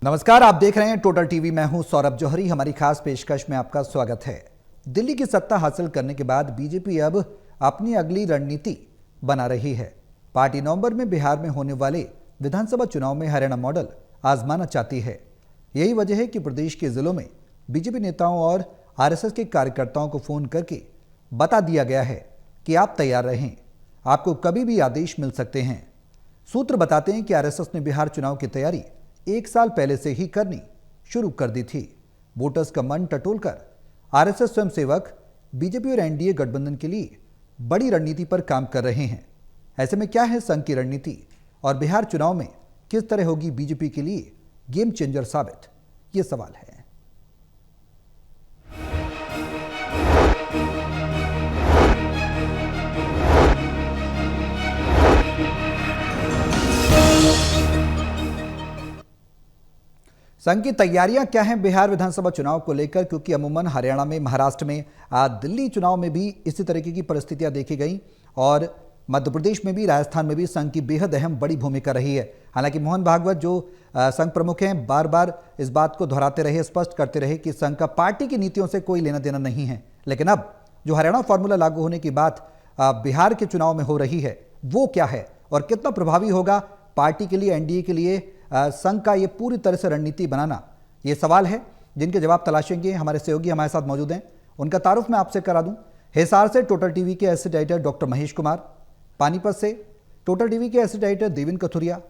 नमस्कार, आप देख रहे हैं टोटल टीवी। मैं हूं सौरभ जौहरी। हमारी खास पेशकश में आपका स्वागत है। दिल्ली की सत्ता हासिल करने के बाद बीजेपी अब अपनी अगली रणनीति बना रही है। पार्टी नवंबर में बिहार में होने वाले विधानसभा चुनाव में हरियाणा मॉडल आजमाना चाहती है। यही वजह है कि प्रदेश के जिलों में बीजेपी नेताओं और आरएसएस के कार्यकर्ताओं को फोन करके बता दिया गया है कि आप तैयार रहें, आपको कभी भी आदेश मिल सकते हैं। सूत्र बताते हैं कि आरएसएस ने बिहार चुनाव की तैयारी 1 साल पहले से ही करनी शुरू कर दी थी। वोटर्स का मन टटोलकर आरएसएस स्वयंसेवक बीजेपी और एनडीए गठबंधन के लिए बड़ी रणनीति पर काम कर रहे हैं। ऐसे में क्या है संघ की रणनीति और बिहार चुनाव में किस तरह होगी बीजेपी के लिए गेम चेंजर साबित, ये सवाल है। संघ की तैयारियां क्या हैं बिहार विधानसभा चुनाव को लेकर, क्योंकि अमूमन हरियाणा में, महाराष्ट्र में, दिल्ली चुनाव में भी इसी तरीके की परिस्थितियां देखी गई और मध्य प्रदेश में भी, राजस्थान में भी संघ की बेहद अहम बड़ी भूमिका रही है। हालांकि मोहन भागवत जो संघ प्रमुख हैं, बार बार इस बात को दोहराते रहे, स्पष्ट करते रहे कि संघ का पार्टी की नीतियों से कोई लेना देना नहीं है। लेकिन अब जो हरियाणा फॉर्मूला लागू होने की बात बिहार के चुनाव में हो रही है, वो क्या है और कितना प्रभावी होगा पार्टी के लिए, एनडीए के लिए संघ का ये पूरी तरह से रणनीति बनाना, ये सवाल है जिनके जवाब तलाशेंगे। हमारे सहयोगी हमारे साथ मौजूद हैं, उनका तारुफ मैं आपसे करा दूं। हिसार से टोटल टीवी के acid editor doctor Mahesh Kumar, Panipat से टोटल टीवी के एसिड एडिटर देवेंद्र कथुरिया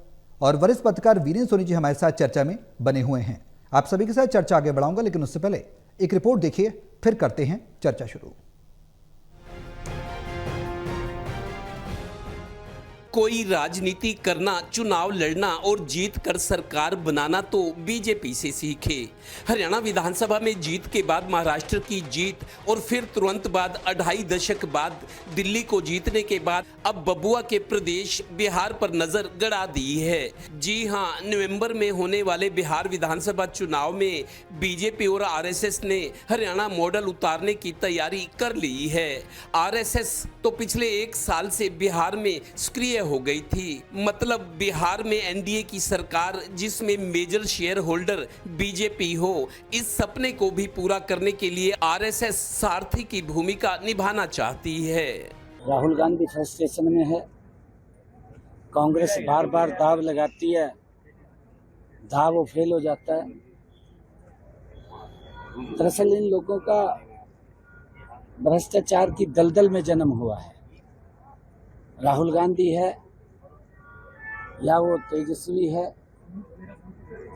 और वरिष्ठ पत्रकार वीरेंद्र सोनी जी हमारे साथ चर्चा में बने हुए हैं। आप सभी के साथ चर्चा आगे बढ़ाऊंगा, लेकिन उससे पहले एक रिपोर्ट देखिए, फिर करते हैं चर्चा शुरू। कोई राजनीति करना, चुनाव लड़ना और जीत कर सरकार बनाना तो बीजेपी से सीखे। हरियाणा विधानसभा में जीत के बाद महाराष्ट्र की जीत और फिर तुरंत बाद 2.5 दशक बाद दिल्ली को जीतने के बाद अब बबुआ के प्रदेश बिहार पर नजर गड़ा दी है। जी हां, नवंबर में होने वाले बिहार विधानसभा चुनाव में बीजेपी और आरएसएस ने हरियाणा मॉडल उतारने की तैयारी कर ली है। आरएसएस तो पिछले 1 साल से बिहार में सक्रिय हो गई थी। मतलब बिहार में एनडीए की सरकार, जिसमें मेजर शेयर होल्डर बीजेपी हो, इस सपने को भी पूरा करने के लिए आरएसएस सारथी की भूमिका निभाना चाहती है। राहुल गांधी फ्रस्ट्रेशन में है। कांग्रेस बार बार दाव लगाती है, दाव वो फेल हो जाता है। दरअसल इन लोगों का भ्रष्टाचार की दलदल में जन्म हुआ है। राहुल गांधी है या वो तेजस्वी है,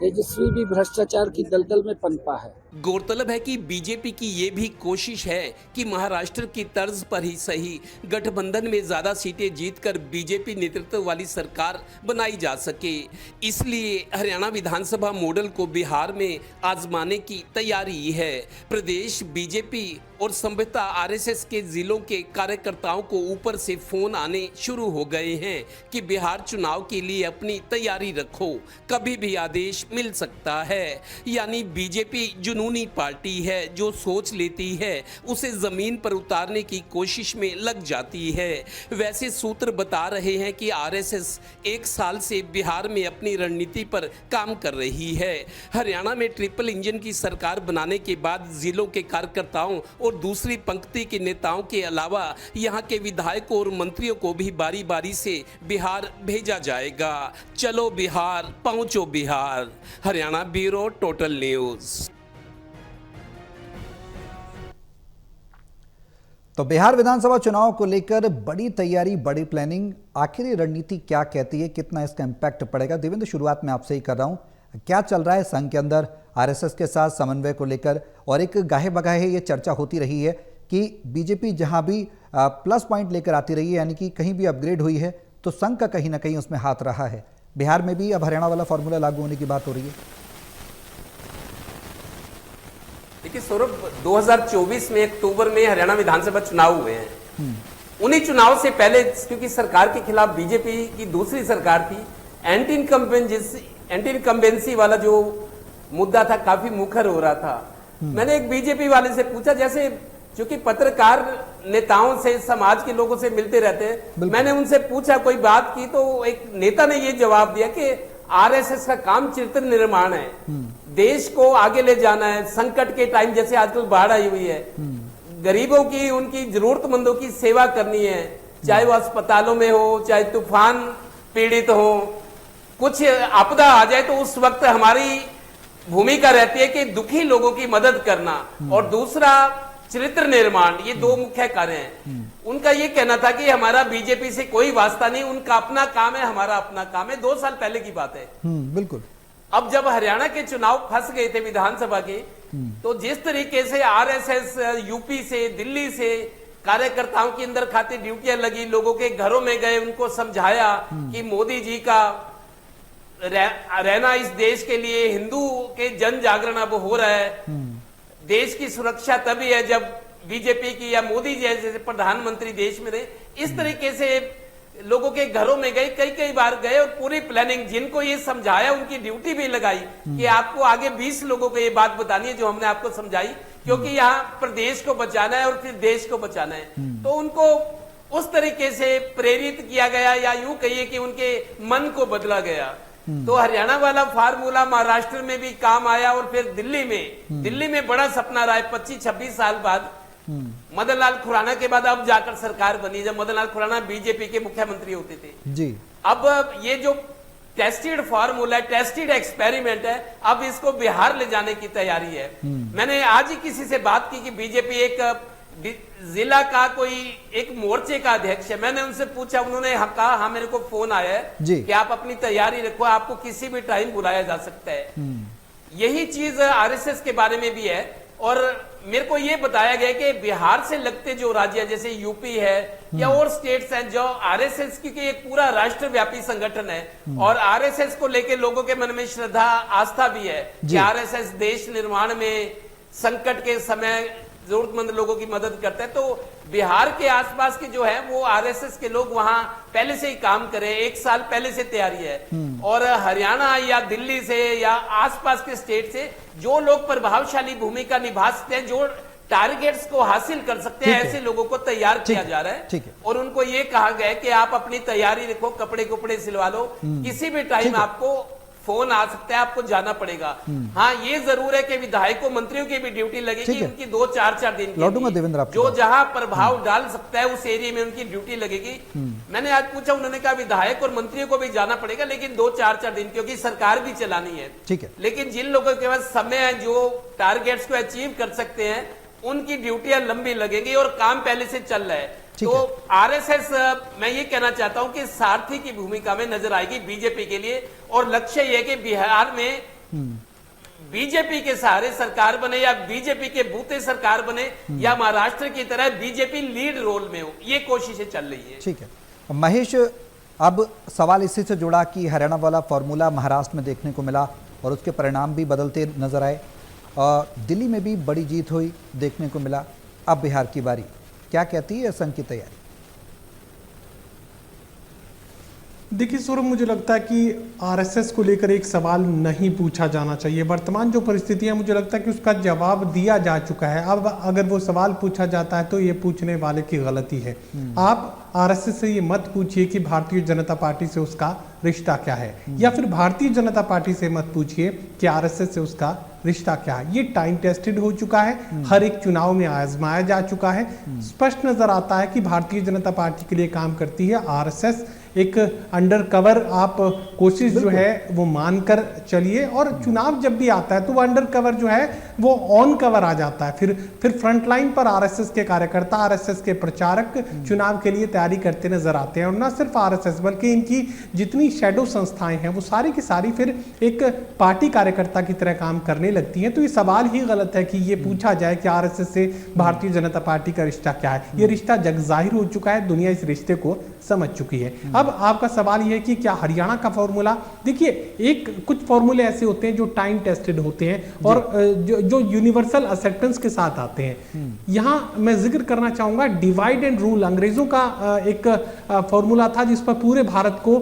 तेजस्वी भी भ्रष्टाचार की दलदल में पनपा है। गौरतलब है कि बीजेपी की ये भी कोशिश है कि महाराष्ट्र की तर्ज पर ही सही गठबंधन में ज्यादा सीटें जीतकर बीजेपी नेतृत्व वाली सरकार बनाई जा सके। इसलिए हरियाणा विधानसभा मॉडल को बिहार में आजमाने की तैयारी है। प्रदेश बीजेपी और संभवतः आरएसएस के जिलों के कार्यकर्ताओं को ऊपर से फोन आने शुरू हो गए हैं कि बिहार चुनाव के लिए अपनी तैयारी रखो, कभी भी आदेश मिल सकता है। यानी बीजेपी जुनूनी पार्टी है, जो सोच लेती है उसे जमीन पर उतारने की कोशिश में लग जाती है। वैसे सूत्र बता रहे हैं कि आरएसएस 1 साल से बिहार में अपनी रणनीति पर काम कर रही है। हरियाणा में ट्रिपल इंजन की सरकार बनाने के बाद जिलों के कार्यकर्ताओं और दूसरी पंक्ति के नेताओं के अलावा यहां के विधायकों और मंत्रियों को भी बारी बारी से बिहार भेजा जाएगा। चलो बिहार, पहुंचो Bihar. Haryana bureau, total news. तो बिहार विधानसभा चुनाव को लेकर बड़ी तैयारी, बड़ी प्लानिंग, आखिर ये रणनीति क्या कहती है, कितना इसका इम्पैक्ट पड़ेगा? देवेंद्र, शुरुआत में आपसे ही कर रहा हूं, क्या चल रहा है संघ के अंदर आरएसएस के साथ समन्वय को लेकर? और एक गाहे बगाहे ये चर्चा होती रही है कि बीजेपी जहां भी प्लस पॉइंट लेकर आती रही है, यानी कि कहीं भी अपग्रेड हुई है, तो संघ का कहीं ना कहीं उसमें हाथ रहा है। बिहार में भी अब हरियाणा वाला फॉर्मूला लागू होने की बात हो रही है। देखिए सौरभ, 2024 में अक्टूबर में हरियाणा विधानसभा चुनाव हुए हैं। उन्हीं चुनाव से पहले, क्योंकि सरकार के खिलाफ बीजेपी की दूसरी सरकार थी, एंटी इनकम्बेंसी वाला जो मुद्दा था काफी मुखर हो रहा था। मैंने एक बीजेपी वाले से पूछा, जैसे क्योंकि पत्रकार नेताओं से, समाज के लोगों से मिलते रहते हैं, मैंने उनसे पूछा, कोई बात की, तो एक नेता ने ये जवाब दिया कि आरएसएस का काम चरित्र निर्माण है, देश को आगे ले जाना है। संकट के टाइम जैसे आजकल बाढ़ आई हुई है, गरीबों की, उनकी जरूरतमंदों की सेवा करनी है, चाहे वो अस्पतालों में हो, चाहे तूफान पीड़ित हो, कुछ आपदा आ जाए तो उस वक्त हमारी भूमिका रहती है कि दुखी लोगों की मदद करना। और दूसरा चरित्र निर्माण, ये दो मुख्य कार्य हैं। उनका ये कहना था कि हमारा बीजेपी से कोई वास्ता नहीं, उनका अपना काम है, हमारा अपना काम है। 2 साल पहले की बात है। बिल्कुल। अब जब हरियाणा के चुनाव फंस गए थे विधानसभा के, तो जिस तरीके से आरएसएस यूपी से, दिल्ली से कार्यकर्ताओं के अंदर खातिर ड्यूटियां लगी, लोगों के घरों में गए, उनको समझाया कि मोदी जी का रहना इस देश के लिए, हिंदू के जन जागरण अब हो रहा है। देश की सुरक्षा तभी है जब बीजेपी की या मोदी जी जैसे प्रधानमंत्री देश में रहे। इस तरीके से लोगों के घरों में गए, कई बार गए, और पूरी प्लानिंग, जिनको ये समझाया उनकी ड्यूटी भी लगाई कि आपको आगे 20 लोगों को ये बात बतानी है जो हमने आपको समझाई, क्योंकि यहाँ प्रदेश को बचाना है और फिर देश को बचाना है। तो उनको उस तरीके से प्रेरित किया गया, या यूं कहिए कि उनके मन को बदला गया। तो हरियाणा वाला फार्मूला महाराष्ट्र में भी काम आया, और फिर दिल्ली में बड़ा सपना रहा है। 25-26 साल बाद मदन लाल खुराना के बाद अब जाकर सरकार बनी, जब मदन लाल खुराना बीजेपी के मुख्यमंत्री होते थे जी। अब ये जो टेस्टेड फार्मूला, टेस्टेड एक्सपेरिमेंट है, अब इसको बिहार ले जाने की तैयारी है। मैंने आज ही किसी से बात की कि बीजेपी एक जिला का कोई एक मोर्चे का अध्यक्ष है। मैंने उनसे पूछा, उन्होंने कहा हाँ मेरे को फोन आया है कि आप अपनी तैयारी रखो, आपको किसी भी टाइम बुलाया जा सकता है। यही चीज आरएसएस के बारे में भी है। और मेरे को ये बताया गया कि बिहार से लगते जो राज्य जैसे यूपी है या और स्टेट्स हैं, जो आरएसएस की एक पूरा राष्ट्रव्यापी संगठन है, और आरएसएस को लेके लोगों के मन में श्रद्धा आस्था भी है कि आरएसएस देश निर्माण में, संकट के समय जरूरतमंद लोगों की मदद करता है। तो बिहार के आसपास के जो है वो आरएसएस के लोग वहां पहले से ही काम करें, 1 साल पहले से तैयारी है। और हरियाणा या दिल्ली से या आसपास के स्टेट से जो लोग प्रभावशाली भूमिका निभा सकते हैं, जो टारगेट्स को हासिल कर सकते हैं, ऐसे लोगों को तैयार किया जा रहा है। और उनको ये कहा गया है कि आप अपनी तैयारी रखो, कपड़े सिलवा लो, किसी भी टाइम आपको फोन आ सकता है, आपको जाना पड़ेगा। हाँ, ये जरूर है कि विधायकों मंत्रियों की भी ड्यूटी लगेगी, उनकी 2-4 दिन देवेंद्र, जो जहां प्रभाव डाल सकता है उस एरिया में उनकी ड्यूटी लगेगी। मैंने आज पूछा, उन्होंने कहा विधायक और मंत्रियों को भी जाना पड़ेगा, लेकिन 2-4 दिन, क्योंकि सरकार भी चलानी है। ठीक है। लेकिन जिन लोगों के पास समय है, जो टारगेट्स को अचीव कर सकते हैं, उनकी ड्यूटियां लंबी लगेंगी और काम पहले से चल रहा है। तो आरएसएस, मैं ये कहना चाहता हूं कि सारथी की भूमिका में नजर आएगी बीजेपी के लिए, और लक्ष्य यह कि बिहार में बीजेपी के सहारे सरकार बने, या बीजेपी के बूते सरकार बने, या महाराष्ट्र की तरह बीजेपी लीड रोल में हो, ये कोशिशें चल रही है। ठीक है महेश, अब सवाल इसी से जुड़ा कि हरियाणा वाला फॉर्मूला महाराष्ट्र में देखने को मिला और उसके परिणाम भी बदलते नजर आए, दिल्ली में भी बड़ी जीत हुई देखने को मिला, अब बिहार की बारी, क्या कहती है संघ की तैयारी? देखिए सौरभ, मुझे लगता है कि आरएसएस को लेकर एक सवाल नहीं पूछा जाना चाहिए। वर्तमान जो परिस्थिति है, मुझे लगता है कि उसका जवाब दिया जा चुका है। अब अगर वो सवाल पूछा जाता है तो ये पूछने वाले की गलती है। आप आरएसएस से ये मत पूछिए कि भारतीय जनता पार्टी से उसका रिश्ता क्या है, या फिर भारतीय जनता पार्टी से मत पूछिए कि आरएसएस से उसका रिश्ता क्या है। ये टाइम टेस्टेड हो चुका है, हर एक चुनाव में आजमाया जा चुका है। स्पष्ट नजर आता है कि भारतीय जनता पार्टी के लिए काम करती है आरएसएस। एक अंडर कवर आप कोशिश जो है वो मानकर चलिए, और चुनाव जब भी आता है तो वो अंडर कवर जो है वो ऑन कवर आ जाता है। फिर फ्रंट लाइन पर आरएसएस के कार्यकर्ता, आरएसएस के प्रचारक चुनाव के लिए तैयारी करते नजर आते हैं। और न सिर्फ आरएसएस बल्कि इनकी जितनी शैडो संस्थाएं हैं वो सारी की सारी फिर एक पार्टी कार्यकर्ता की तरह काम करने लगती हैं। तो ये सवाल ही गलत है कि ये पूछा जाए कि आरएसएस से भारतीय जनता पार्टी का रिश्ता क्या है। ये रिश्ता जग जाहिर हो चुका है, दुनिया इस रिश्ते को समझ चुकी है। अब आपका सवाल यह है कि क्या हरियाणा का फॉर्मूला, देखिए एक कुछ फॉर्मूले ऐसे होते हैं जो टाइम टेस्टेड होते हैं और जो यूनिवर्सल एक्सेप्टेंस के साथ आते हैं। यहां मैं जिक्र करना चाहूंगा डिवाइड एंड रूल, अंग्रेजों का एक फॉर्मूला था जिस पर पूरे भारत को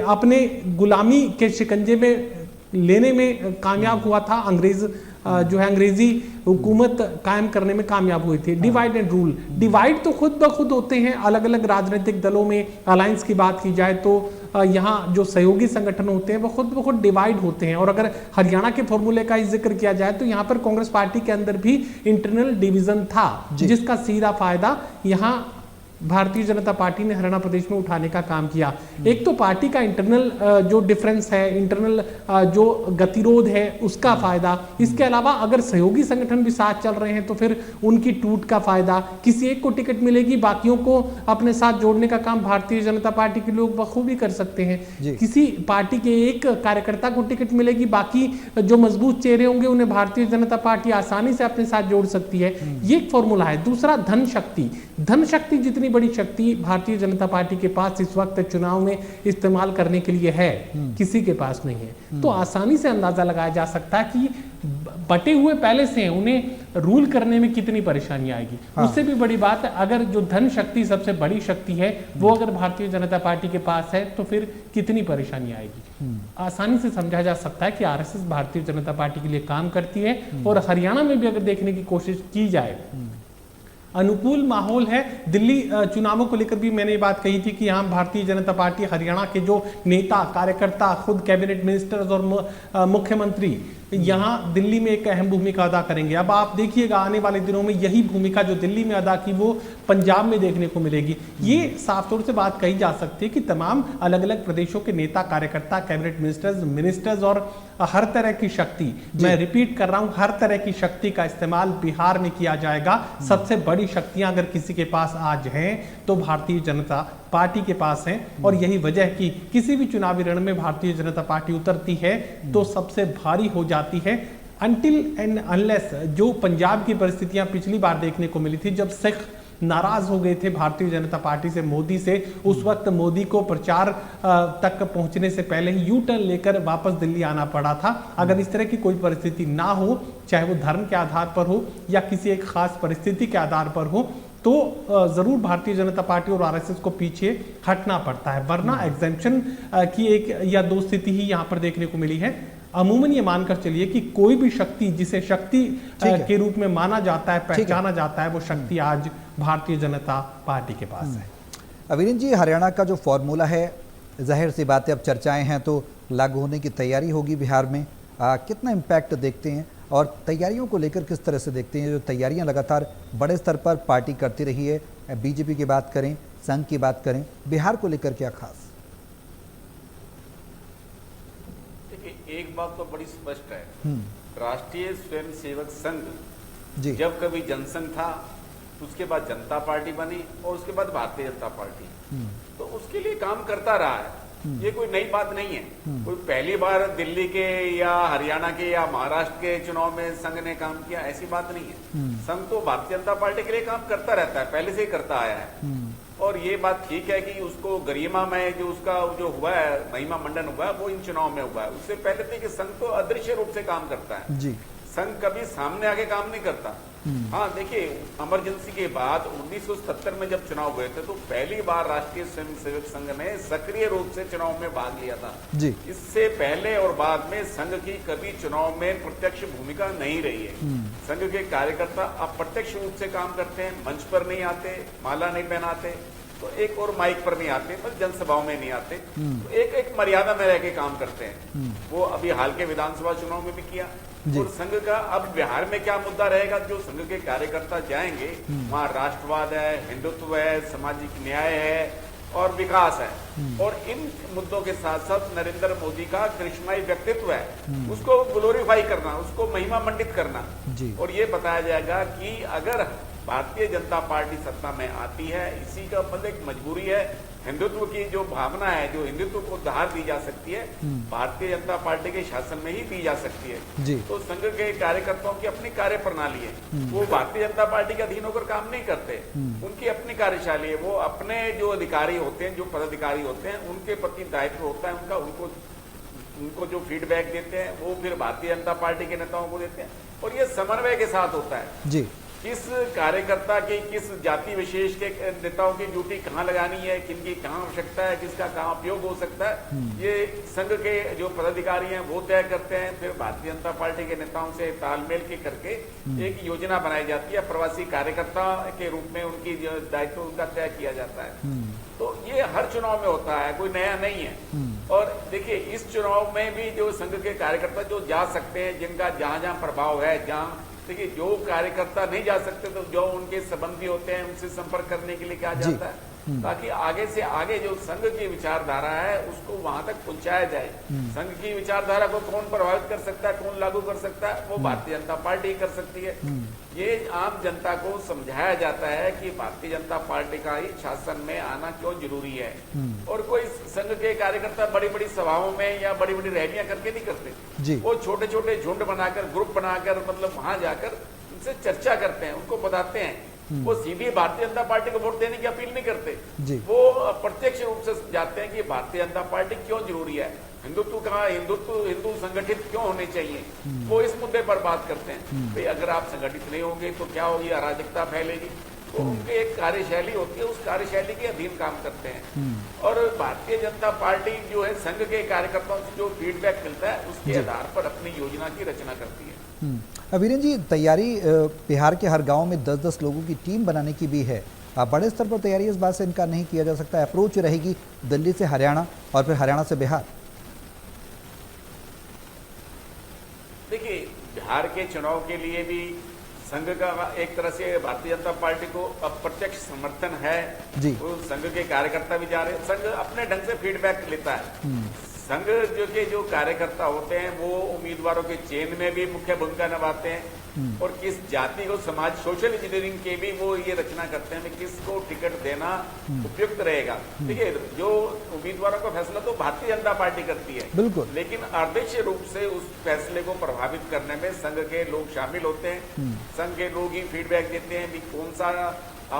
अपने गुलामी के शिकंजे में लेने में कामयाब हुआ था अंग्रेज जो है अंग्रेजी हुकूमत कायम करने में कामयाब हुई थी। डिवाइड एंड रूल, डिवाइड तो खुद ब खुद होते हैं अलग अलग राजनीतिक दलों में। अलायंस की बात की जाए तो यहाँ जो सहयोगी संगठन होते हैं वो खुद ब खुद डिवाइड होते हैं। और अगर हरियाणा के फॉर्मूले का जिक्र किया जाए तो यहाँ पर कांग्रेस पार्टी के अंदर भी इंटरनल डिवीजन था, जिसका सीधा फायदा यहाँ भारतीय जनता पार्टी ने हरियाणा प्रदेश में उठाने का काम किया। एक तो पार्टी का इंटरनल जो डिफरेंस है, इंटरनल जो गतिरोध है, उसका फायदा। इसके अलावा अगर सहयोगी संगठन भी साथ चल रहे हैं तो फिर उनकी टूट का फायदा। किसी एक को टिकट मिलेगी, बाकियों को अपने साथ जोड़ने का काम भारतीय जनता पार्टी के लोग बखूबी कर सकते हैं। किसी पार्टी के एक कार्यकर्ता को टिकट मिलेगी, बाकी जो मजबूत चेहरे होंगे उन्हें भारतीय जनता पार्टी आसानी से अपने साथ जोड़ सकती है। ये एक फॉर्मूला है। दूसरा धन शक्ति। धन शक्ति जितनी बड़ी शक्ति भारतीय जनता पार्टी के पास इस वक्त चुनाव में इस्तेमाल करने के लिए है, किसी के पास नहीं है। तो आसानी से अंदाजा लगाया जा सकता है कि बटे हुए पहले से उन्हें रूल करने में कितनी परेशानी आएगी। उससे भी बड़ी बात है, अगर जो धन शक्ति सबसे बड़ी शक्ति है वो अगर भारतीय जनता पार्टी के पास है तो फिर कितनी परेशानी आएगी। आसानी से समझा जा सकता है कि आरएसएस भारतीय जनता पार्टी के लिए काम करती है। और हरियाणा में भी अगर देखने की कोशिश की जाए, अनुकूल माहौल है। दिल्ली चुनावों को लेकर भी मैंने ये बात कही थी कि यहाँ भारतीय जनता पार्टी हरियाणा के जो नेता कार्यकर्ता, खुद कैबिनेट मिनिस्टर्स और मुख्यमंत्री यहाँ दिल्ली में एक अहम भूमिका अदा करेंगे। अब आप देखिएगा आने वाले दिनों में यही भूमिका जो दिल्ली में अदा की वो पंजाब में देखने को मिलेगी। ये साफ तौर से बात कही जा सकती है कि तमाम अलग अलग प्रदेशों के नेता कार्यकर्ता, कैबिनेट मिनिस्टर्स और हर तरह की शक्ति, मैं रिपीट कर रहा हूं, हर तरह की शक्ति का इस्तेमाल बिहार में किया जाएगा। सबसे बड़ी शक्तियां अगर किसी के पास आज हैं तो भारतीय जनता पार्टी के पास हैं। और यही वजह है कि किसी भी चुनावी रण में भारतीय जनता पार्टी उतरती है तो सबसे भारी हो जाती है। अनटिल एंड अनलेस जो पंजाब की परिस्थितियां पिछली बार देखने को मिली थी, जब सिख नाराज हो गए थे भारतीय जनता पार्टी से, मोदी से, उस वक्त मोदी को प्रचार तक पहुंचने से पहले ही यू टर्न लेकर वापस दिल्ली आना पड़ा था। अगर इस तरह की कोई परिस्थिति ना हो, चाहे वो धर्म के आधार पर हो या किसी एक खास परिस्थिति के आधार पर हो, तो जरूर भारतीय जनता पार्टी और आरएसएस को पीछे हटना पड़ता है। वरना एग्जेम्पशन की एक या दो स्थिति ही यहाँ पर देखने को मिली है। अमूमन ये मानकर चलिए कि कोई भी शक्ति जिसे शक्ति के रूप में माना जाता है, पहचाना जाता है, वो शक्ति आज भारतीय जनता पार्टी के पास है। अविनीत जी, हरियाणा का जो फॉर्मूला है, जाहिर सी बात है अब चर्चाएं हैं तो लागू होने की तैयारी होगी बिहार में। कितना इम्पैक्ट देखते हैं और तैयारियों को लेकर किस तरह से देखते हैं? जो तैयारियां लगातार बड़े स्तर पर पार्टी करती रही है, बीजेपी की बात करें, संघ की बात करें, बिहार को लेकर क्या खास? देखिए, एक बात तो बड़ी स्पष्ट है, राष्ट्रीय स्वयंसेवक संघ जब कभी जनसंघ था, उसके बाद जनता पार्टी बनी और उसके बाद भारतीय जनता पार्टी, तो उसके लिए काम करता रहा है। ये कोई नई बात नहीं है। कोई पहली बार दिल्ली के या हरियाणा के या महाराष्ट्र के चुनाव में संघ ने काम किया, ऐसी बात नहीं है। संघ तो भारतीय जनता पार्टी के लिए काम करता रहता है, पहले से ही करता आया है। और ये बात ठीक है कि उसको गरिमा में जो उसका जो हुआ है, महिमा मंडन हुआ है, वो इन चुनाव में हुआ है। उससे पहले थी कि संघ तो अदृश्य रूप से काम करता है जी। संघ कभी सामने आके काम नहीं करता। हाँ, देखिए, इमरजेंसी के बाद 1977 में जब चुनाव हुए थे तो पहली बार राष्ट्रीय स्वयंसेवक संघ ने सक्रिय रूप से चुनाव में भाग लिया था जी। इससे पहले और बाद में संघ की कभी चुनाव में प्रत्यक्ष भूमिका नहीं रही है। संघ के कार्यकर्ता अप्रत्यक्ष रूप से काम करते हैं, मंच पर नहीं आते, माला नहीं पहनाते, तो एक और माइक पर नहीं आते, पर जनसभाओं में नहीं आते, तो एक मर्यादा में रह के काम करते हैं। वो अभी हाल के विधानसभा चुनाव में भी किया। और संघ का अब बिहार में क्या मुद्दा रहेगा? जो संघ के कार्यकर्ता जाएंगे वहाँ राष्ट्रवाद है, हिंदुत्व है, सामाजिक न्याय है और विकास है। और इन मुद्दों के साथ साथ नरेंद्र मोदी का करिश्माई व्यक्तित्व है, उसको ग्लोरीफाई करना, उसको महिमा मंडित करना। और ये बताया जाएगा कि अगर भारतीय जनता पार्टी सत्ता में आती है, इसी का मतलब एक मजबूरी है, हिंदुत्व की जो भावना है, जो हिंदुत्व को धार दी जा सकती है, भारतीय जनता पार्टी के शासन में ही दी जा सकती है जी। तो संघ के कार्यकर्ताओं की अपनी कार्य प्रणाली है, वो भारतीय जनता पार्टी के अधीन होकर काम नहीं करते, उनकी अपनी कार्यशैली है। वो अपने जो अधिकारी होते हैं, जो पदाधिकारी होते हैं, उनके प्रति दायित्व होता है उनका, उनको जो फीडबैक देते हैं वो फिर भारतीय जनता पार्टी के नेताओं को देते हैं और ये समन्वय के साथ होता है जी। किस कार्यकर्ता की, किस जाति विशेष के नेताओं की ड्यूटी कहाँ लगानी है, किनकी कहाँ आवश्यकता है, किसका कहाँ उपयोग हो सकता है, ये संघ के जो पदाधिकारी हैं वो तय करते हैं। फिर भारतीय जनता पार्टी के नेताओं से तालमेल के करके एक योजना बनाई जाती है, प्रवासी कार्यकर्ता के रूप में उनकी दायित्व उनका तय किया जाता है। तो ये हर चुनाव में होता है, कोई नया नहीं है। और देखिए इस चुनाव में भी जो संघ के कार्यकर्ता जो जा सकते हैं, जिनका जहां जहां प्रभाव है, जहां देखिए जो कार्यकर्ता नहीं जा सकते तो जो उनके संबंधी होते हैं उनसे संपर्क करने के लिए कहा जाता है, ताकि आगे से आगे जो संघ की विचारधारा है उसको वहां तक पहुंचाया जाए। संघ की विचारधारा को कौन प्रभावित कर सकता है, कौन लागू कर सकता है, वो भारतीय जनता पार्टी कर सकती है। ये आम जनता को समझाया जाता है कि भारतीय जनता पार्टी का ही शासन में आना क्यों जरूरी है। और कोई संघ के कार्यकर्ता बड़ी बड़ी सभाओं में या बड़ी बड़ी रैलियां करके नहीं करते, वो छोटे छोटे झुंड बनाकर, ग्रुप बनाकर, मतलब वहां जाकर उनसे चर्चा करते हैं, उनको बताते हैं। वो सीधी भारतीय जनता पार्टी को वोट देने की अपील नहीं करते, वो प्रत्यक्ष रूप से जाते हैं कि भारतीय जनता पार्टी क्यों जरूरी है, हिंदुत्व कहाँ, हिंदू संगठित क्यों होने चाहिए, वो इस मुद्दे पर बात करते हैं। भाई अगर आप संगठित नहीं होंगे तो क्या होगी, अराजकता फैलेगी। तो उनकी एक कार्यशैली होती है, उस कार्यशैली के अधीन काम करते हैं। और भारतीय जनता पार्टी जो है संघ के कार्यकर्ताओं से जो फीडबैक मिलता है उसके आधार पर अपनी योजना की रचना करती है। वीरेंद्र जी, तैयारी बिहार के हर गांव में 10-10 लोगों की टीम बनाने की भी है। बड़े स्तर पर तैयारी, इस बात से इनकार नहीं किया जा सकता। अप्रोच रहेगी दिल्ली से हरियाणा और फिर हरियाणा से बिहार। देखिए बिहार के चुनाव के लिए भी संघ का एक तरह से भारतीय जनता पार्टी को अप्रत्यक्ष समर्थन है जी। तो संघ के कार्यकर्ता भी जा रहे हैं, संघ अपने ढंग से फीडबैक लेता है। संघ जो कार्यकर्ता होते हैं वो उम्मीदवारों के चयन में भी मुख्य भूमिका निभाते हैं और किस जाति को समाज, सोशल इंजीनियरिंग के भी वो ये रचना करते हैं किसको टिकट देना उपयुक्त रहेगा। देखिए जो उम्मीदवारों का फैसला तो भारतीय जनता पार्टी करती है बिल्कुल, लेकिन अध्यक्ष रूप से उस फैसले को प्रभावित करने में संघ के लोग शामिल होते हैं। संघ के लोग ही फीडबैक देते हैं कि कौन सा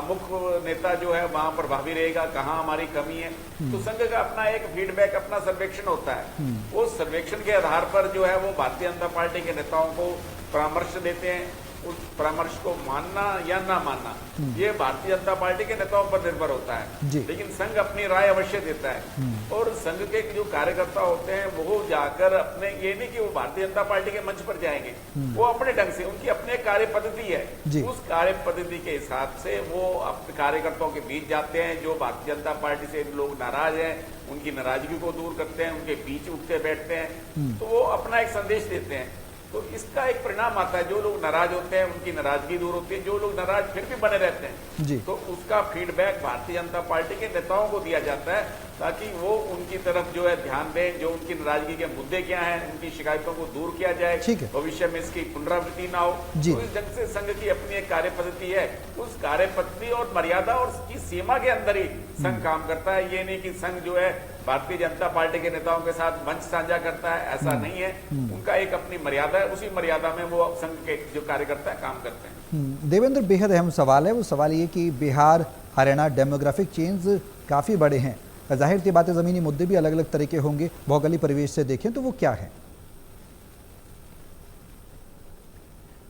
मुख्य नेता जो है वहां प्रभावी रहेगा, कहाँ हमारी कमी है। तो संघ का अपना एक फीडबैक, अपना सर्वेक्षण होता है। वो सर्वेक्षण के आधार पर जो है वो भारतीय जनता पार्टी के नेताओं को परामर्श देते हैं। उस परामर्श को मानना या ना मानना ये भारतीय जनता पार्टी के नेताओं पर निर्भर होता है, लेकिन संघ अपनी राय अवश्य देता है। और संघ के जो कार्यकर्ता होते हैं वो जाकर अपने, ये नहीं कि वो भारतीय जनता पार्टी के मंच पर जाएंगे, वो अपने ढंग से, उनकी अपने कार्य पद्धति है, उस कार्य पद्धति के हिसाब से वो अपने कार्यकर्ताओं के बीच जाते हैं। जो भारतीय जनता पार्टी से लोग नाराज हैं उनकी नाराजगी को दूर करते हैं, उनके बीच उठते बैठते हैं, तो वो अपना एक संदेश देते हैं। तो इसका एक परिणाम आता है, जो लोग नाराज होते हैं उनकी नाराजगी दूर होती है, जो लोग नाराज फिर भी बने रहते हैं जी। तो उसका फीडबैक भारतीय जनता पार्टी के नेताओं को दिया जाता है ताकि वो उनकी तरफ जो है ध्यान दें, जो उनकी नाराजगी के मुद्दे क्या हैं, उनकी शिकायतों को दूर किया जाए, भविष्य में इसकी पुनरावृत्ति ना हो। तो इस ढंग से संघ की अपनी एक कार्य पद्धति है, उस कार्य पद्धति और मर्यादा और उसकी सीमा के अंदर ही संघ काम करता है। ये नहीं कि संघ जो है भारतीय जनता पार्टी के नेताओं के साथ मंच साझा करता है, ऐसा नहीं है। उनका एक अपनी मर्यादा है, उसी मर्यादा में वो संघ के जो कार्यकर्ता काम करते हैं। देवेंद्र, बेहद अहम सवाल है। वो सवाल ये कि बिहार हरियाणा डेमोग्राफिक चेंज काफ़ी बड़े हैं, जाहिर सी बात है ज़मीनी मुद्दे भी अलग अलग तरह के होंगे। भौगोलिक परिवेश से देखें तो वो क्या है?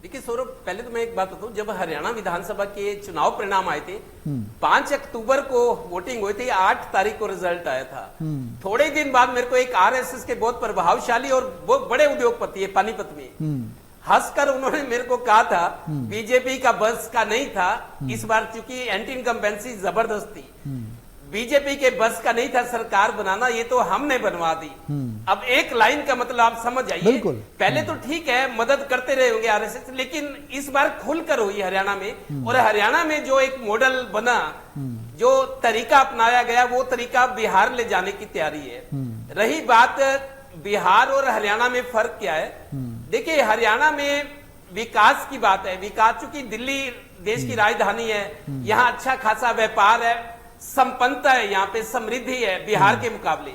देखिए सौरभ, पहले तो मैं एक बात बताऊं, जब हरियाणा विधानसभा के चुनाव परिणाम आए थे 5 अक्टूबर को वोटिंग हुई थी, 8 तारीख को रिजल्ट आया था। थोड़े दिन बाद मेरे को एक आरएसएस के बहुत प्रभावशाली और बहुत बड़े उद्योगपति है पानीपत में, हंसकर उन्होंने मेरे को कहा था बीजेपी का बस का नहीं था इस बार, क्योंकि एंटी इनकम्बेंसी जबरदस्त थी, बीजेपी के बस का नहीं था सरकार बनाना, ये तो हमने बनवा दी। अब एक लाइन का मतलब आप समझ आइए, पहले तो ठीक है मदद करते रहे होंगे आरएसएस, लेकिन इस बार खुलकर हुई हरियाणा में। और हरियाणा में जो एक मॉडल बना, जो तरीका अपनाया गया, वो तरीका बिहार ले जाने की तैयारी है। रही बात बिहार और हरियाणा में फर्क क्या है, देखिए हरियाणा में विकास की बात है, विकास चूंकि दिल्ली देश की राजधानी है, यहाँ अच्छा खासा व्यापार है, संपन्नता है, यहाँ पे समृद्धि है बिहार के मुकाबले।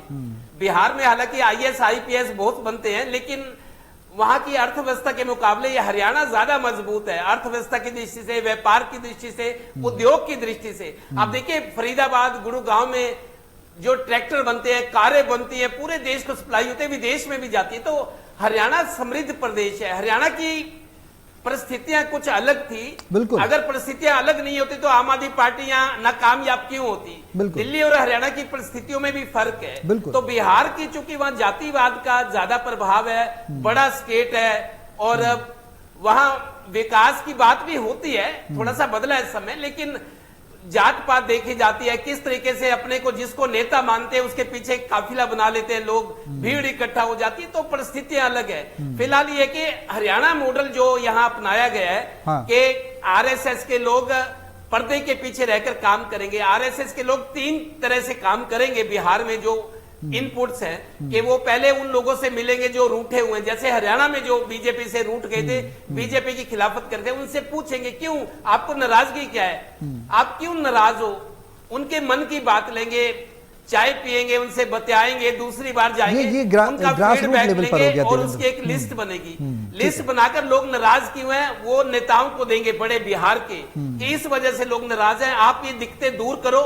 बिहार में हालांकि आईएएस आईपीएस बहुत बनते हैं, लेकिन वहां की अर्थव्यवस्था के मुकाबले ये हरियाणा ज्यादा मजबूत है, अर्थव्यवस्था की दृष्टि से, व्यापार की दृष्टि से, उद्योग की दृष्टि से। आप देखिए फरीदाबाद, गुड़गांव में जो ट्रैक्टर बनते हैं, कारें बनती हैं, पूरे देश को सप्लाई होते हैं, विदेश में भी जाती है। तो हरियाणा समृद्ध प्रदेश है। हरियाणा की परिस्थितियां कुछ अलग थी। बिल्कुल। अगर परिस्थितियां अलग नहीं होती तो आम आदमी पार्टी यहाँ नाकामयाब क्यों होती। बिल्कुल। दिल्ली और हरियाणा की परिस्थितियों में भी फर्क है। बिल्कुल। तो बिहार की चूंकि वहां जातिवाद का ज्यादा प्रभाव है, बड़ा स्टेट है और वहां विकास की बात भी होती है, थोड़ा सा बदला है इस समय, लेकिन जात पात देखी जाती है, किस तरीके से अपने को जिसको नेता मानते हैं उसके पीछे काफिला बना लेते हैं लोग, भीड़ इकट्ठा हो जाती है, तो परिस्थितियां अलग है। फिलहाल ये कि हरियाणा मॉडल जो यहाँ अपनाया गया है कि आरएसएस के लोग पर्दे के पीछे रहकर काम करेंगे। आरएसएस के लोग 3 तरह से काम करेंगे बिहार में, जो इनपुट्स हैं कि वो पहले उन लोगों से मिलेंगे जो रूठे हुए हैं, जैसे हरियाणा में जो बीजेपी से रूठ गए थे, बीजेपी की खिलाफत करते हैं, उनसे पूछेंगे क्यों, आपको नाराजगी क्या है, आप क्यों नाराज हो, उनके मन की बात लेंगे, चाय पिएंगे, उनसे बतियाएंगे, दूसरी बार जाएंगे, उनका फीडबैक लेंगे और उसकी एक लिस्ट बनेगी। लिस्ट बनाकर लोग नाराज क्यों हैं वो नेताओं को देंगे बड़े बिहार के, कि इस वजह से लोग नाराज हैं, आप ये दिक्कतें दूर करो,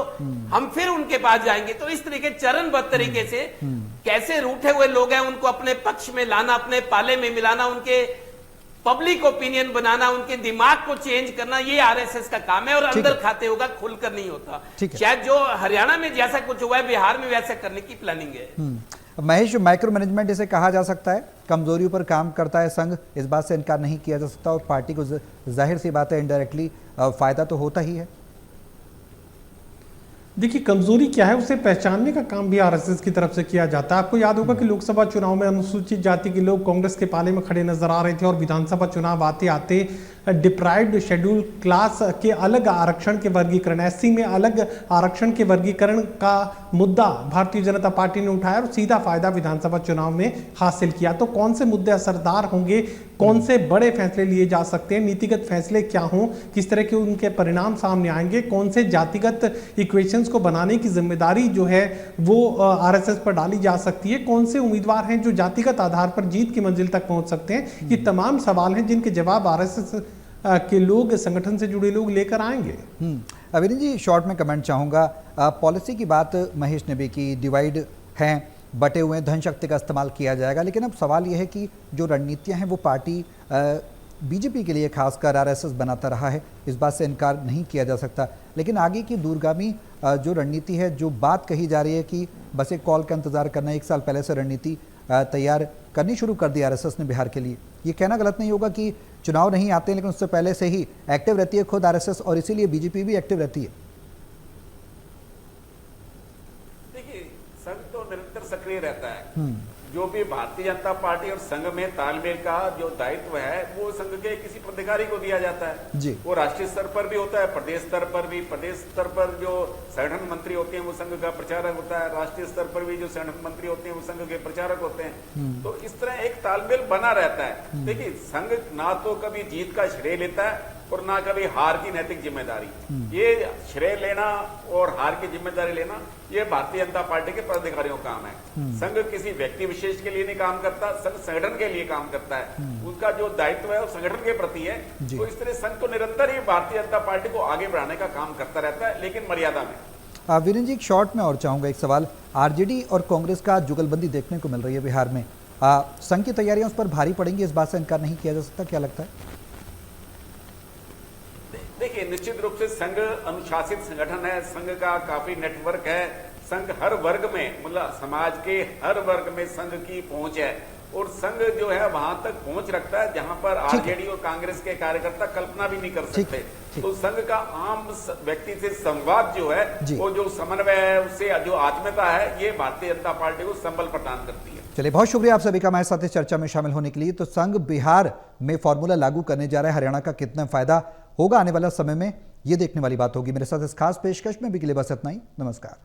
हम फिर उनके पास जाएंगे। तो इस तरीके चरणबद्ध तरीके से कैसे रूठे हुए लोग हैं उनको अपने पक्ष में लाना, अपने पाले में मिलाना, उनके पब्लिक ओपिनियन बनाना, उनके दिमाग को चेंज करना, ये आरएसएस का काम है। और अंदर खाते होगा, खुलकर नहीं होता। शायद जो हरियाणा में जैसा कुछ हुआ है बिहार में वैसा करने की प्लानिंग है। महेश, माइक्रो मैनेजमेंट इसे कहा जा सकता है, कमजोरियों पर काम करता है संघ, इस बात से इनकार नहीं किया जा सकता और पार्टी को जाहिर सी बात है इनडायरेक्टली फायदा तो होता ही है। देखिए, कमजोरी क्या है उसे पहचानने का काम भी आरएसएस की तरफ से किया जाता है। आपको याद होगा कि लोकसभा चुनाव में अनुसूचित जाति के लोग कांग्रेस के पाले में खड़े नजर आ रहे थे और विधानसभा चुनाव आते आते डिप्राइव्ड शेड्यूल क्लास के अलग आरक्षण के वर्गीकरण, एससी में अलग आरक्षण के वर्गीकरण का मुद्दा भारतीय जनता पार्टी ने उठाया और सीधा फायदा विधानसभा चुनाव में हासिल किया। तो कौन से मुद्दे असरदार होंगे, कौन से बड़े फैसले लिए जा सकते हैं, नीतिगत फैसले क्या हों, किस तरह के उनके परिणाम सामने आएंगे, कौन से जातिगत इक्वेशंस को बनाने की जिम्मेदारी जो है वो आरएसएस पर डाली जा सकती है, कौन से उम्मीदवार हैं जो जातिगत आधार पर जीत की मंजिल तक पहुंच सकते हैं, ये तमाम सवाल हैं जिनके जवाब आरएसएस के लोग, संगठन से जुड़े लोग लेकर आएंगे। अविनाश जी, शॉर्ट में कमेंट चाहूँगा। पॉलिसी की बात महेश ने भी की, डिवाइड हैं, बटे हुए धन शक्ति का इस्तेमाल किया जाएगा, लेकिन अब सवाल यह है कि जो रणनीतियाँ हैं वो पार्टी बीजेपी के लिए खासकर आरएसएस बनाता रहा है, इस बात से इनकार नहीं किया जा सकता, लेकिन आगे की दूरगामी जो रणनीति है, जो बात कही जा रही है कि बस एक कॉल का इंतजार करना, 1 साल पहले से रणनीति तैयार करनी शुरू कर दी आरएसएस ने बिहार के लिए, ये कहना गलत नहीं होगा कि चुनाव नहीं आते लेकिन उससे पहले से ही एक्टिव रहती है खुद आरएसएस और इसीलिए बीजेपी भी एक्टिव रहती है? देखिए, संघ तो निरंतर सक्रिय रहता है। जो भी भारतीय जनता पार्टी और संघ में तालमेल का जो दायित्व है वो संघ के किसी पदाधिकारी को दिया जाता है जी। वो राष्ट्रीय स्तर पर भी होता है, प्रदेश स्तर पर भी। प्रदेश स्तर पर जो संगठन मंत्री होते हैं वो संघ का प्रचारक होता है, राष्ट्रीय स्तर पर भी जो संगठन मंत्री होते हैं वो संघ के प्रचारक होते हैं। तो इस तरह एक तालमेल बना रहता है। देखिए, संघ ना तो कभी जीत का श्रेय लेता है और ना कभी हार की नैतिक जिम्मेदारी। ये श्रेय लेना और हार की जिम्मेदारी लेना ये भारतीय जनता पार्टी के पदाधिकारियों का काम है। संघ किसी व्यक्ति विशेष के लिए नहीं काम करता, संघ संगठन के लिए काम करता है। उसका जो दायित्व है वो संगठन के प्रति है। तो इस तरह संघ तो निरंतर ही भारतीय जनता पार्टी को आगे बढ़ाने का काम करता रहता है, लेकिन मर्यादा में। वीरेंद्र जी, एक शॉर्ट में और चाहूंगा एक सवाल। आरजेडी और कांग्रेस का जुगलबंदी देखने को मिल रही है बिहार में, संघ की तैयारियां उस पर भारी पड़ेंगी, इस बात से इनकार नहीं किया जा सकता, क्या लगता है? देखिए, निश्चित रूप से संघ अनुशासित संगठन है, संघ का काफी नेटवर्क है, संघ हर वर्ग में, मतलब समाज के हर वर्ग में संघ की पहुंच है और संघ जो है वहां तक पहुंच रखता है जहां पर आरजेडी और कांग्रेस के कार्यकर्ता कल्पना भी नहीं कर सकते। तो संघ का आम व्यक्ति से संवाद जो है वो जो समन्वय है, उससे जो आत्मीयता है, ये भारतीय जनता पार्टी को संबल प्रदान करती है। चलिए, बहुत शुक्रिया आप सभी का हमारे साथ इस चर्चा में शामिल होने के लिए। तो संघ बिहार में फॉर्मूला लागू करने जा रहा है, हरियाणा का कितना फायदा होगा आने वाला समय में, ये देखने वाली बात होगी। मेरे साथ इस खास पेशकश में भी के लिए बस इतना ही। नमस्कार।